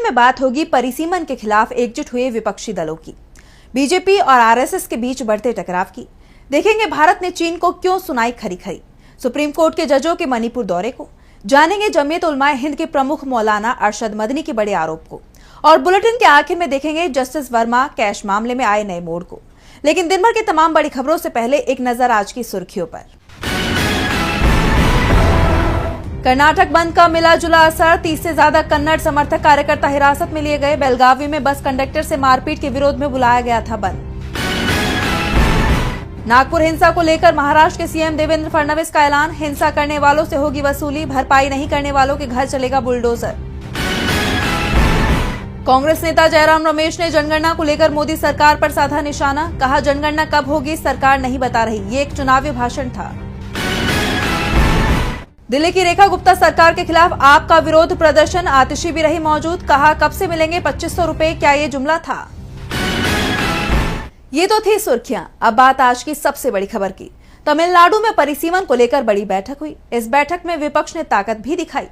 में बात होगी परिसीमन के खिलाफ एकजुट हुए विपक्षी दलों की, बीजेपी और आरएसएस के बीच बढ़ते टकराव की। देखेंगे भारत ने चीन को क्यों सुनाई खरी खरी, सुप्रीम कोर्ट के जजों के मणिपुर दौरे को, जानेंगे जमीयत उलमाए हिंद के प्रमुख मौलाना अरशद मदनी के बड़े आरोप को, और बुलेटिन के आखिर में देखेंगे जस्टिस वर्मा कैश मामले में आए नए मोड़ को। लेकिन दिन भर की तमाम बड़ी खबरों से पहले एक नजर आज की सुर्खियों पर। कर्नाटक बंद का मिला जुला असर, 30 से ज्यादा कन्नड़ समर्थक कार्यकर्ता हिरासत में लिए गए। बेलगावी में बस कंडक्टर से मारपीट के विरोध में बुलाया गया था बंद। नागपुर हिंसा को लेकर महाराष्ट्र के सीएम देवेंद्र फडणवीस का ऐलान, हिंसा करने वालों से होगी वसूली, भरपाई नहीं करने वालों के घर चलेगा बुलडोजर। कांग्रेस नेता जयराम रमेश ने जनगणना को लेकर मोदी सरकार पर साधा निशाना, कहा जनगणना कब होगी सरकार नहीं बता रही, ये एक चुनावी भाषण था। दिल्ली की रेखा गुप्ता सरकार के खिलाफ आपका विरोध प्रदर्शन, आतिशी भी रही मौजूद, कहा कब से मिलेंगे 2500 रुपए, क्या ये जुमला था। ये तो थी सुर्खियां। अब बात आज की सबसे बड़ी खबर की। तमिलनाडु में परिसीमन को लेकर बड़ी बैठक हुई। इस बैठक में विपक्ष ने ताकत भी दिखाई।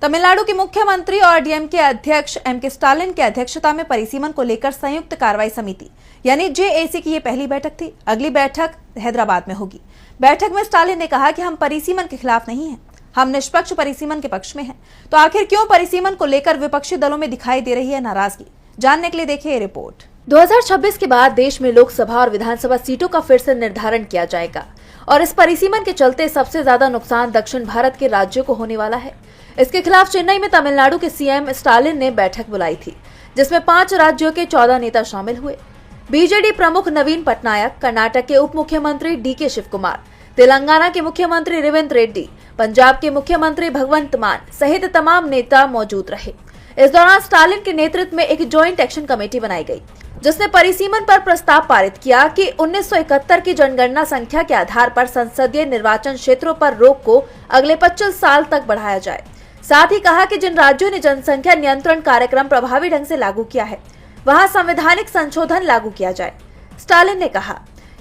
तमिलनाडु के मुख्यमंत्री और डीएमके अध्यक्ष एमके स्टालिन की अध्यक्षता में परिसीमन को लेकर संयुक्त कार्रवाई समिति यानी जेएसी की ये पहली बैठक थी। अगली बैठक हैदराबाद में होगी। बैठक में स्टालिन ने कहा कि हम परिसीमन के खिलाफ नहीं हैं, हम निष्पक्ष परिसीमन के पक्ष में हैं। तो आखिर क्यों परिसीमन को लेकर विपक्षी दलों में दिखाई दे रही है नाराजगी, जानने के लिए देखिए ये रिपोर्ट। 2026 के बाद देश में लोकसभा और विधानसभा सीटों का फिर से निर्धारण किया जाएगा और इस परिसीमन के चलते सबसे ज्यादा नुकसान दक्षिण भारत के राज्यों को होने वाला है। इसके खिलाफ चेन्नई में तमिलनाडु के सीएम स्टालिन ने बैठक बुलाई थी, जिसमें 5 राज्यों के 14 नेता शामिल हुए। बीजेडी प्रमुख नवीन पटनायक, कर्नाटक के उप मुख्यमंत्री डीके शिव कुमार, तेलंगाना के मुख्यमंत्री रेवंत रेड्डी, पंजाब के मुख्यमंत्री भगवंत मान सहित तमाम नेता मौजूद रहे। इस दौरान स्टालिन के नेतृत्व में एक ज्वाइंट एक्शन कमेटी बनाई गई, जिसने परिसीमन पर प्रस्ताव पारित किया कि 1971 की जनगणना संख्या के आधार पर संसदीय निर्वाचन क्षेत्रों पर रोक को अगले 25 साल तक बढ़ाया जाए। साथ ही कहा कि जिन राज्यों ने जनसंख्या नियंत्रण कार्यक्रम प्रभावी ढंग से लागू किया है, वहां संवैधानिक संशोधन लागू किया जाए। स्टालिन ने कहा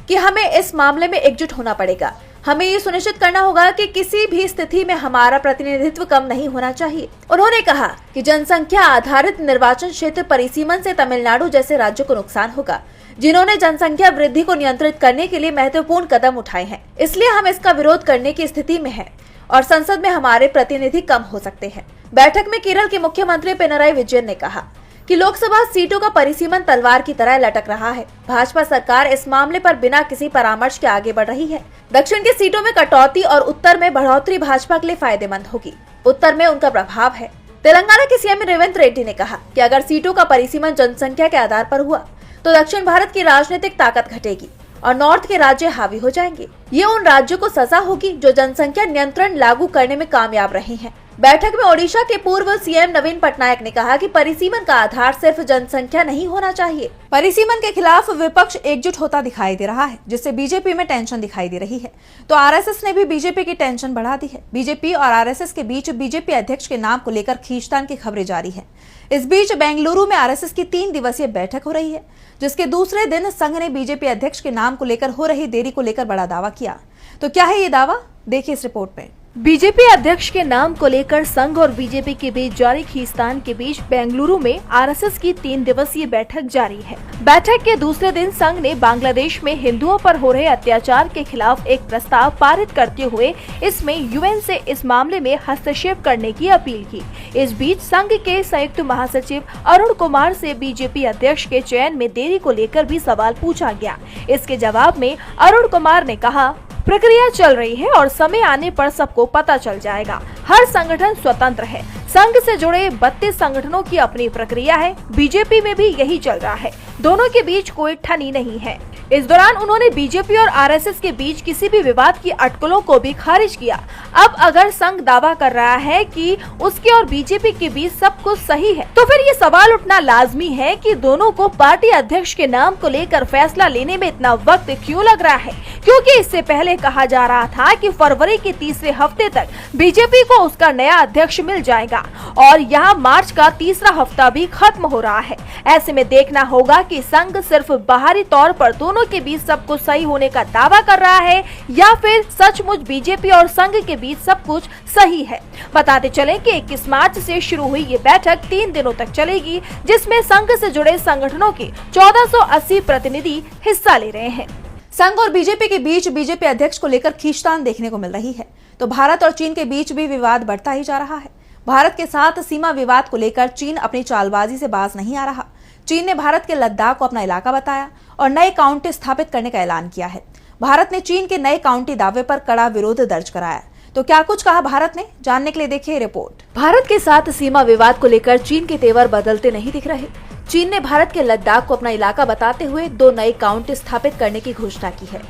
कि हमें इस मामले में एकजुट होना पड़ेगा। हमें ये सुनिश्चित करना होगा कि किसी भी स्थिति में हमारा प्रतिनिधित्व कम नहीं होना चाहिए। उन्होंने कहा कि जनसंख्या आधारित निर्वाचन क्षेत्र परिसीमन से तमिलनाडु जैसे राज्यों को नुकसान होगा, जिन्होंने जनसंख्या वृद्धि को नियंत्रित करने के लिए महत्वपूर्ण कदम उठाए हैं। इसलिए हम इसका विरोध करने की स्थिति में हैं और संसद में हमारे प्रतिनिधि कम हो सकते हैं। बैठक में केरल के मुख्यमंत्री पिनराई विजयन ने कहा कि लोकसभा सीटों का परिसीमन तलवार की तरह लटक रहा है। भाजपा सरकार इस मामले पर बिना किसी परामर्श के आगे बढ़ रही है। दक्षिण के सीटों में कटौती और उत्तर में बढ़ोतरी भाजपा के लिए फायदेमंद होगी। उत्तर में उनका प्रभाव है। तेलंगाना के सीएम रेवंत रेड्डी ने कहा कि अगर सीटों का परिसीमन जनसंख्या के आधार पर हुआ तो दक्षिण भारत की राजनीतिक ताकत घटेगी और नॉर्थ के राज्य हावी हो जाएंगे। ये उन राज्यों को सजा होगी जो जनसंख्या नियंत्रण लागू करने में कामयाब रहे हैं। बैठक में ओडिशा के पूर्व सीएम नवीन पटनायक ने कहा कि परिसीमन का आधार सिर्फ जनसंख्या नहीं होना चाहिए। परिसीमन के खिलाफ विपक्ष एकजुट होता दिखाई दे रहा है, जिससे बीजेपी में टेंशन दिखाई दे रही है। तो आरएसएस ने भी बीजेपी की टेंशन बढ़ा दी है। बीजेपी और आरएसएस के बीच बीजेपी अध्यक्ष के नाम को लेकर खींचतान की खबरें जारी है। इस बीच बेंगलुरु में आरएसएस की 3 दिवसीय बैठक हो रही है, जिसके दूसरे दिन संघ ने बीजेपी अध्यक्ष के नाम को लेकर हो रही देरी को लेकर बड़ा दावा किया। तो क्या है ये दावा, देखिए इस रिपोर्ट में। बीजेपी अध्यक्ष के नाम को लेकर संघ और बीजेपी के बीच जारी खींचतान के बीच बेंगलुरु में आरएसएस की 3 दिवसीय बैठक जारी है। बैठक के दूसरे दिन संघ ने बांग्लादेश में हिंदुओं पर हो रहे अत्याचार के खिलाफ एक प्रस्ताव पारित करते हुए इसमें यूएन से इस मामले में हस्तक्षेप करने की अपील की। इस बीच संघ के संयुक्त महासचिव अरुण कुमार से बीजेपी अध्यक्ष के चयन में देरी को लेकर भी सवाल पूछा गया। इसके जवाब में अरुण कुमार ने कहा, प्रक्रिया चल रही है और समय आने पर सबको पता चल जाएगा। हर संगठन स्वतंत्र है। संघ से जुड़े 32 संगठनों की अपनी प्रक्रिया है। बीजेपी में भी यही चल रहा है। दोनों के बीच कोई ठनी नहीं है। इस दौरान उन्होंने बीजेपी और आरएसएस के बीच किसी भी विवाद की अटकलों को भी खारिज किया। अब अगर संघ दावा कर रहा है कि उसके और बीजेपी के बीच सब कुछ सही है, तो फिर ये सवाल उठना लाजमी है कि दोनों को पार्टी अध्यक्ष के नाम को लेकर फैसला लेने में इतना वक्त क्यों लग रहा है, क्योंकि इससे पहले कहा जा रहा था कि फरवरी के तीसरे हफ्ते तक बीजेपी को उसका नया अध्यक्ष मिल जाएगा। चलेगा और यहाँ मार्च का तीसरा हफ्ता भी खत्म हो रहा है। ऐसे में देखना होगा कि संघ सिर्फ बाहरी तौर पर दोनों के बीच सब कुछ सही होने का दावा कर रहा है या फिर सचमुच बीजेपी और संघ के बीच सब कुछ सही है। बताते चले कि 21 मार्च से शुरू हुई ये बैठक 3 दिनों तक चलेगी, जिसमें संघ से जुड़े संगठनों के 1480 प्रतिनिधि हिस्सा ले रहे हैं। संघ और बीजेपी के बीच बीजेपी अध्यक्ष को लेकर खींचतान देखने को मिल रही है, तो भारत और चीन के बीच भी विवाद बढ़ता ही जा रहा है। भारत के साथ सीमा विवाद को लेकर चीन अपनी चालबाजी से बाज नहीं आ रहा। चीन ने भारत के लद्दाख को अपना इलाका बताया और नए काउंटी स्थापित करने का ऐलान किया है। भारत ने चीन के नए काउंटी दावे पर कड़ा विरोध दर्ज कराया। तो क्या कुछ कहा भारत ने, जानने के लिए देखिए रिपोर्ट। भारत के साथ सीमा विवाद को लेकर चीन के तेवर बदलते नहीं दिख रहे। चीन ने भारत के लद्दाख को अपना इलाका बताते हुए 2 नए काउंटी स्थापित करने की घोषणा की है।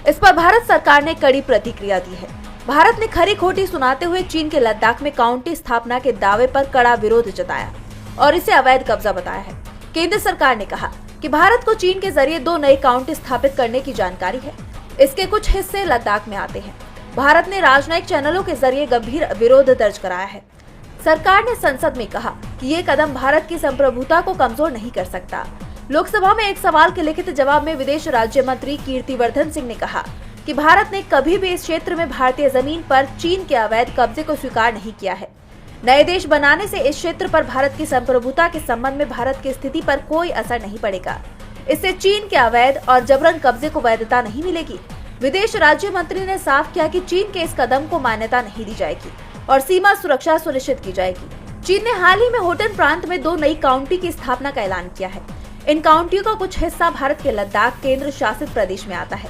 इस पर भारत सरकार ने कड़ी प्रतिक्रिया दी है। भारत ने खरी खोटी सुनाते हुए चीन के लद्दाख में काउंटी स्थापना के दावे पर कड़ा विरोध जताया और इसे अवैध कब्जा बताया है। केंद्र सरकार ने कहा कि भारत को चीन के जरिए 2 नए काउंटी स्थापित करने की जानकारी है। इसके कुछ हिस्से लद्दाख में आते हैं। भारत ने राजनयिक चैनलों के जरिए गंभीर विरोध दर्ज कराया है। सरकार ने संसद में कहा कि ये कदम भारत की संप्रभुता को कमजोर नहीं कर सकता। लोकसभा में एक सवाल के लिखित जवाब में विदेश राज्य मंत्री कीर्तिवर्धन सिंह ने कहा कि भारत ने कभी भी इस क्षेत्र में भारतीय जमीन पर चीन के अवैध कब्जे को स्वीकार नहीं किया है। नए देश बनाने से इस क्षेत्र पर भारत की संप्रभुता के संबंध में भारत की स्थिति पर कोई असर नहीं पड़ेगा। इससे चीन के अवैध और जबरन कब्जे को वैधता नहीं मिलेगी। विदेश राज्य मंत्री ने साफ किया कि चीन के इस कदम को मान्यता नहीं दी जाएगी और सीमा सुरक्षा सुनिश्चित की जाएगी। चीन ने हाल ही में होटन प्रांत में 2 नई काउंटी की स्थापना का ऐलान किया है। इन काउंटियों का कुछ हिस्सा भारत के लद्दाख केंद्र शासित प्रदेश में आता है।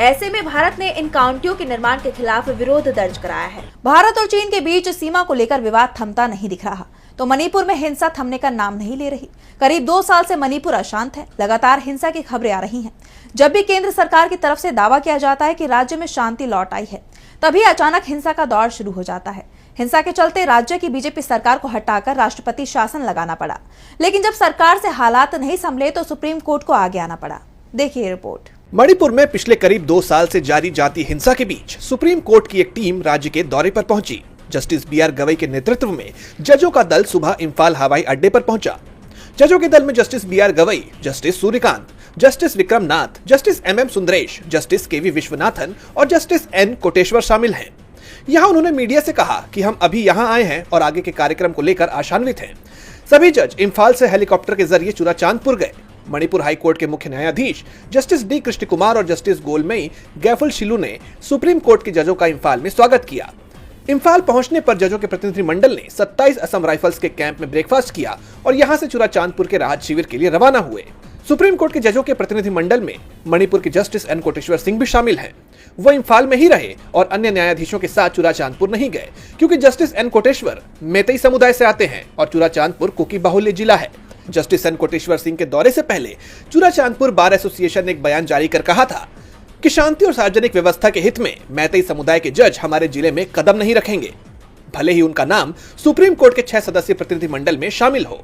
ऐसे में भारत ने इन काउंटियों के निर्माण के खिलाफ विरोध दर्ज कराया है। भारत और चीन के बीच सीमा को लेकर विवाद थमता नहीं दिख रहा, तो मणिपुर में हिंसा थमने का नाम नहीं ले रही। करीब 2 साल से मणिपुर अशांत है। लगातार हिंसा की खबरें आ रही हैं। जब भी केंद्र सरकार की तरफ से दावा किया जाता है कि राज्य में शांति लौट आई है, तभी अचानक हिंसा का दौर शुरू हो जाता है। हिंसा के चलते राज्य की बीजेपी सरकार को हटाकर राष्ट्रपति शासन लगाना पड़ा। लेकिन जब सरकार से हालात नहीं संभले तो सुप्रीम कोर्ट को आगे आना पड़ा। देखिए रिपोर्ट। मणिपुर में पिछले करीब 2 साल से जारी जातीय हिंसा के बीच सुप्रीम कोर्ट की एक टीम राज्य के दौरे पर पहुंची। जस्टिस BR गवई के नेतृत्व में जजों का दल सुबह इम्फाल हवाई अड्डे पर पहुंचा। जजों के दल में Justice BR Gavai, Justice Suryakant, Justice Vikram Nath, Justice MM Sundaresh, Justice KV Viswanathan और जस्टिस N कोटेश्वर शामिल हैं। यहाँ उन्होंने मीडिया से कहा कि हम अभी यहाँ आए हैं और आगे के कार्यक्रम को लेकर आशान्वित हैं। सभी जज इम्फाल से हेलीकॉप्टर के जरिए चुराचांदपुर गए। मणिपुर हाई कोर्ट के मुख्य न्यायाधीश जस्टिस D कृष्ण कुमार और जस्टिस गोलमई गैफुल शिलू ने सुप्रीम कोर्ट के जजों का इम्फाल में स्वागत किया। इम्फाल पहुंचने पर जजों के प्रतिनिधि मंडल ने 27 असम राइफल्स के कैंप में ब्रेकफास्ट किया और यहां से चुराचांदपुर के राहत शिविर के लिए रवाना हुए। सुप्रीम कोर्ट के जजों के प्रतिनिधि मंडल में मणिपुर के जस्टिस N कोटेश्वर सिंह भी शामिल हैं। वो इम्फाल में ही रहे और अन्य न्यायाधीशों के साथ चुराचांदपुर नहीं गए, क्योंकि जस्टिस N कोटेश्वर मैतेई समुदाय से आते हैं और चुराचांदपुर कुकी बाहुल्य जिला है। जस्टिस N कोटेश्वर सिंह के दौरे से पहले चुराचांदपुर बार एसोसिएशन ने एक बयान जारी कर कहा था कि शांति और सार्वजनिक व्यवस्था के हित में मैतेई समुदाय के जज हमारे जिले में कदम नहीं रखेंगे, भले ही उनका नाम सुप्रीम कोर्ट के 6 सदस्यीय प्रतिनिधि मंडल में शामिल हो।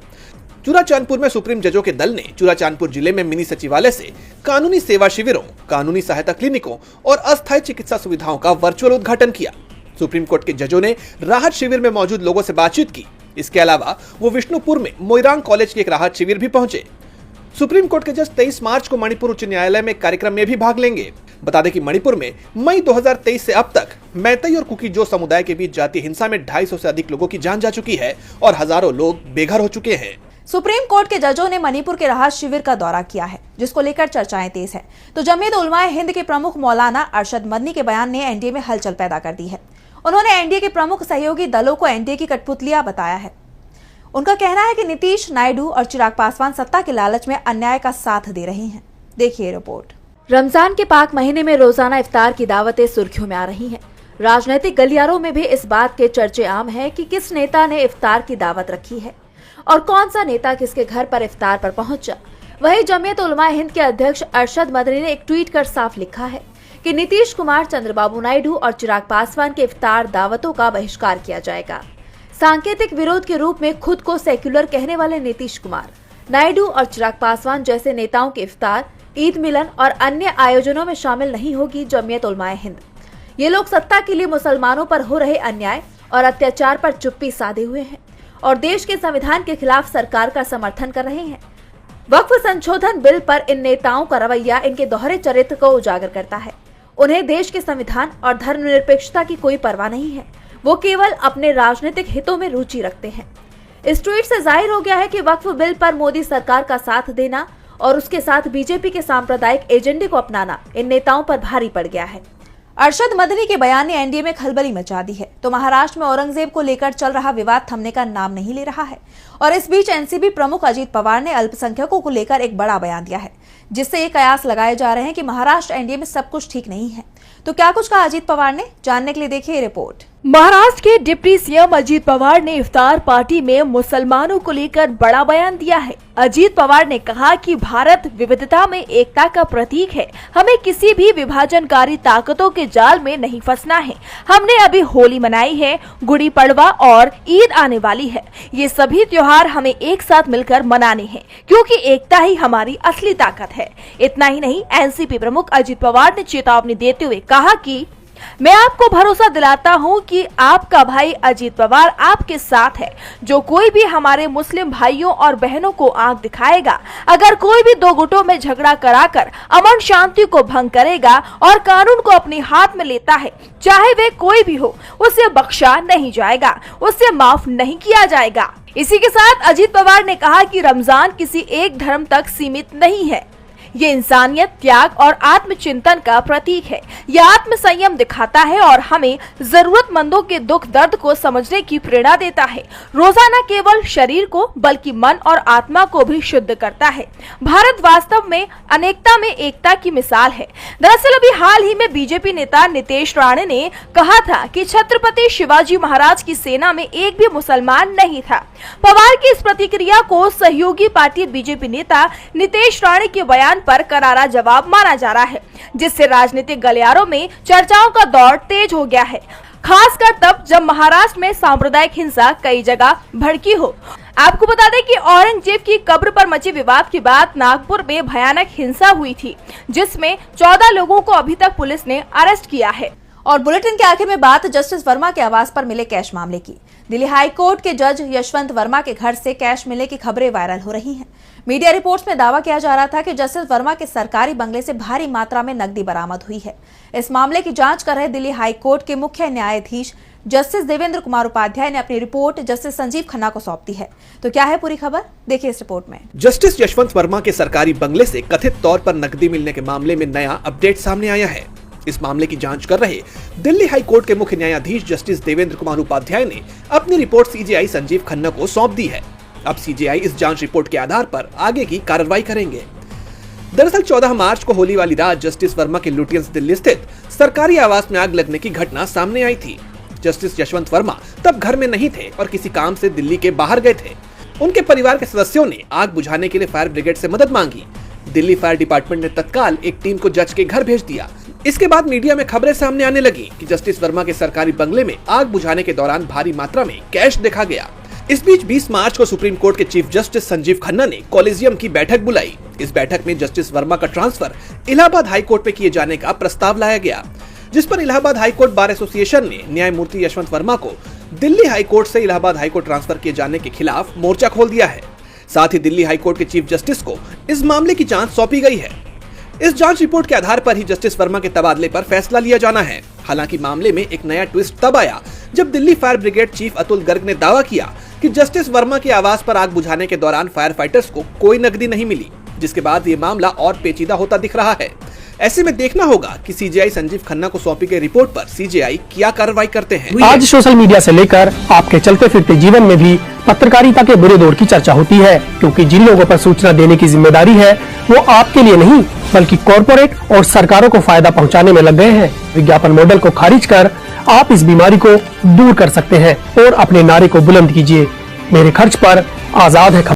चुराचांदपुर में सुप्रीम जजों के दल ने चुराचांदपुर जिले में मिनी सचिवालय से कानूनी सेवा शिविरों, कानूनी सहायता क्लिनिकों और अस्थायी चिकित्सा सुविधाओं का वर्चुअल उद्घाटन किया। सुप्रीम कोर्ट के जजों ने राहत शिविर में मौजूद लोगों से बातचीत की। इसके अलावा वो विष्णुपुर में मोइरांग कॉलेज के एक राहत शिविर भी पहुंचे। सुप्रीम कोर्ट के जज 23 मार्च को मणिपुर उच्च न्यायालय में कार्यक्रम में भी भाग लेंगे। बता दें कि मणिपुर में मई 2023 से अब तक मैतेई और कुकी जो समुदाय के बीच जातीय हिंसा में 250 से अधिक लोगों की जान जा चुकी है और हजारों लोग बेघर हो चुके हैं। सुप्रीम कोर्ट के जजों ने मणिपुर के राहत शिविर का दौरा किया है, जिसको लेकर चर्चाएं तेज है। तो जमीयत उलमाए हिंद के प्रमुख मौलाना अरशद मदनी के बयान ने एनडीए में हलचल पैदा कर दी है। उन्होंने एनडीए के प्रमुख सहयोगी दलों को एनडीए की कठपुतलियां बताया है। उनका कहना है कि नीतीश, नायडू और चिराग पासवान सत्ता के लालच में अन्याय का साथ दे रहे हैं। देखिए रिपोर्ट। रमजान के पाक महीने में रोजाना इफ्तार की दावतें सुर्खियों में आ रही हैं। राजनीतिक गलियारों में भी इस बात के चर्चे आम है कि किस नेता ने इफ्तार की दावत रखी है और कौन सा नेता किसके घर पर इफ्तार पर पहुंचा। वहीं जमीयत उलमाए हिंद के अध्यक्ष अरशद मदनी ने एक ट्वीट कर साफ लिखा है कि नीतीश कुमार, चंद्रबाबू नायडू और चिराग पासवान के इफ्तार दावतों का बहिष्कार किया जाएगा। सांकेतिक विरोध के रूप में खुद को सेक्युलर कहने वाले नीतीश कुमार, नायडू और चिराग पासवान जैसे नेताओं के इफ्तार, ईद मिलन और अन्य आयोजनों में शामिल नहीं होगी जमीयत उलमाए हिंद। ये लोग सत्ता के लिए मुसलमानों पर हो रहे अन्याय और अत्याचार पर चुप्पी साधे हुए हैं। और देश के संविधान के खिलाफ सरकार का समर्थन कर रहे हैं। वक्फ संशोधन बिल पर इन नेताओं का रवैया इनके दोहरे चरित्र को उजागर करता है। उन्हें देश के संविधान और धर्मनिरपेक्षता की कोई परवाह नहीं है। वो केवल अपने राजनीतिक हितों में रुचि रखते हैं। इस ट्वीट से जाहिर हो गया है कि वक्फ बिल पर मोदी सरकार का साथ देना और उसके साथ बीजेपी के सांप्रदायिक एजेंडे को अपनाना इन नेताओं पर भारी पड़ गया है। अरशद मदनी के बयान ने एनडीए में खलबली मचा दी है। तो महाराष्ट्र में औरंगजेब को लेकर चल रहा विवाद थमने का नाम नहीं ले रहा है। और इस बीच एनसीपी प्रमुख अजीत पवार ने अल्पसंख्यकों को लेकर एक बड़ा बयान दिया है, जिससे ये कयास लगाए जा रहे हैं कि महाराष्ट्र एनडीए में सब कुछ ठीक नहीं है। तो क्या कुछ कहा अजीत पवार ने, जानने के लिए देखिए ये रिपोर्ट। महाराष्ट्र के डिप्टी सीएम अजीत पवार ने इफ्तार पार्टी में मुसलमानों को लेकर बड़ा बयान दिया है। अजीत पवार ने कहा कि भारत विविधता में एकता का प्रतीक है। हमें किसी भी विभाजनकारी ताकतों के जाल में नहीं फंसना है। हमने अभी होली मनाई है, गुड़ी पड़वा और ईद आने वाली है। ये सभी त्योहार हमें एक साथ मिलकर मनाने हैं, क्योंकि एकता ही हमारी असली ताकत है। इतना ही नहीं, एनसीपी प्रमुख अजीत पवार ने चेतावनी देते हुए कहा कि मैं आपको भरोसा दिलाता हूं कि आपका भाई अजीत पवार आपके साथ है। जो कोई भी हमारे मुस्लिम भाइयों और बहनों को आंख दिखाएगा, अगर कोई भी दो गुटों में झगड़ा कराकर अमन शांति को भंग करेगा और कानून को अपने हाथ में लेता है, चाहे वे कोई भी हो, उसे बख्शा नहीं जाएगा, उसे माफ नहीं किया जाएगा। इसी के साथ अजीत पवार ने कहा कि रमजान किसी एक धर्म तक सीमित नहीं है। ये इंसानियत, त्याग और आत्मचिंतन का प्रतीक है। यह आत्म संयम दिखाता है और हमें जरूरतमंदों के दुख दर्द को समझने की प्रेरणा देता है। रोजा न केवल शरीर को बल्कि मन और आत्मा को भी शुद्ध करता है। भारत वास्तव में अनेकता में एकता की मिसाल है। दरअसल अभी हाल ही में बीजेपी नेता नितेश राणे ने कहा था कि छत्रपति शिवाजी महाराज की सेना में एक भी मुसलमान नहीं था। पवार की इस प्रतिक्रिया को सहयोगी पार्टी बीजेपी नेता नितेश राणे के बयान पर करारा जवाब माना जा रहा है, जिससे राजनीतिक गलियारों में चर्चाओं का दौर तेज हो गया है, खासकर तब जब महाराष्ट्र में सांप्रदायिक हिंसा कई जगह भड़की हो। आपको बता दें कि औरंगजेब की कब्र पर मचे विवाद के बाद नागपुर में भयानक हिंसा हुई थी, जिसमें 14 लोगों को अभी तक पुलिस ने अरेस्ट किया है। और बुलेटिन के आखिर में बात जस्टिस वर्मा के आवास पर मिले कैश मामले की। दिल्ली हाई कोर्ट के जज यशवंत वर्मा के घर से कैश मिलने की खबरें वायरल हो रही हैं। मीडिया रिपोर्ट्स में दावा किया जा रहा था कि जस्टिस वर्मा के सरकारी बंगले से भारी मात्रा में नकदी बरामद हुई है। इस मामले की जांच कर रहे दिल्ली हाई कोर्ट के मुख्य न्यायाधीश जस्टिस देवेंद्र कुमार उपाध्याय ने अपनी रिपोर्ट जस्टिस संजीव खन्ना को सौंप दी है। तो क्या है पूरी खबर, देखिए इस रिपोर्ट में। जस्टिस यशवंत वर्मा के सरकारी बंगले से कथित तौर पर नकदी मिलने के मामले में नया अपडेट सामने आया है। इस मामले की जांच कर रहे दिल्ली हाई कोर्ट के मुख्य न्यायाधीश जस्टिस देवेंद्र कुमार उपाध्याय ने अपनी रिपोर्ट सीजेआई संजीव खन्ना को सौंप दी है। अब सीजेआई इस जांच रिपोर्ट के आधार पर आगे की कार्रवाई करेंगे। दरअसल 14 मार्च को होली वाली रात जस्टिस वर्मा के लुटियंस दिल्ली स्थित सरकारी आवास में आग लगने की घटना सामने आई थी। जस्टिस यशवंत वर्मा तब घर में नहीं थे और किसी काम से दिल्ली के बाहर गए थे। उनके परिवार के सदस्यों ने आग बुझाने के लिए फायर ब्रिगेड से मदद मांगी। दिल्ली फायर डिपार्टमेंट ने तत्काल एक टीम को जज के घर भेज दिया। इसके बाद मीडिया में खबरें सामने आने लगी कि जस्टिस वर्मा के सरकारी बंगले में आग बुझाने के दौरान भारी मात्रा में कैश देखा गया। इस बीच 20 मार्च को सुप्रीम कोर्ट के चीफ जस्टिस संजीव खन्ना ने कॉलेजियम की बैठक बुलाई। इस बैठक में जस्टिस वर्मा का ट्रांसफर इलाहाबाद हाई कोर्ट में किए जाने का प्रस्ताव लाया गया, जिस पर Allahabad high court bar association ने न्यायमूर्ति यशवंत वर्मा को दिल्ली हाई कोर्ट से इलाहाबाद हाई कोर्ट ट्रांसफर किए जाने के खिलाफ मोर्चा खोल दिया है। साथ ही दिल्ली हाई कोर्ट के चीफ जस्टिस को इस मामले की जांच सौंपी गई है। इस जांच रिपोर्ट के आधार पर ही जस्टिस वर्मा के तबादले पर फैसला लिया जाना है। हालांकि मामले में एक नया ट्विस्ट तब आया जब Delhi fire brigade chief Atul Garg ने दावा किया कि जस्टिस वर्मा के आवास पर आग बुझाने के दौरान फायर फाइटर्स को कोई नकदी नहीं मिली, जिसके बाद ये मामला और पेचीदा होता दिख रहा है। ऐसे में देखना होगा कि सीजेआई संजीव खन्ना को सौंपी गई रिपोर्ट पर सीजेआई क्या कार्रवाई करते हैं। आज सोशल मीडिया से लेकर आपके चलते फिरते जीवन में भी पत्रकारिता के बुरे दौर की चर्चा होती है, क्योंकि जिन लोगों पर सूचना देने की जिम्मेदारी है वो आपके लिए नहीं बल्कि कॉर्पोरेट और सरकारों को फायदा पहुंचाने में लग गए हैं। विज्ञापन मॉडल को खारिज कर आप इस बीमारी को दूर कर सकते हैं और अपने नारे को बुलंद कीजिए। मेरे खर्च पर आजाद है।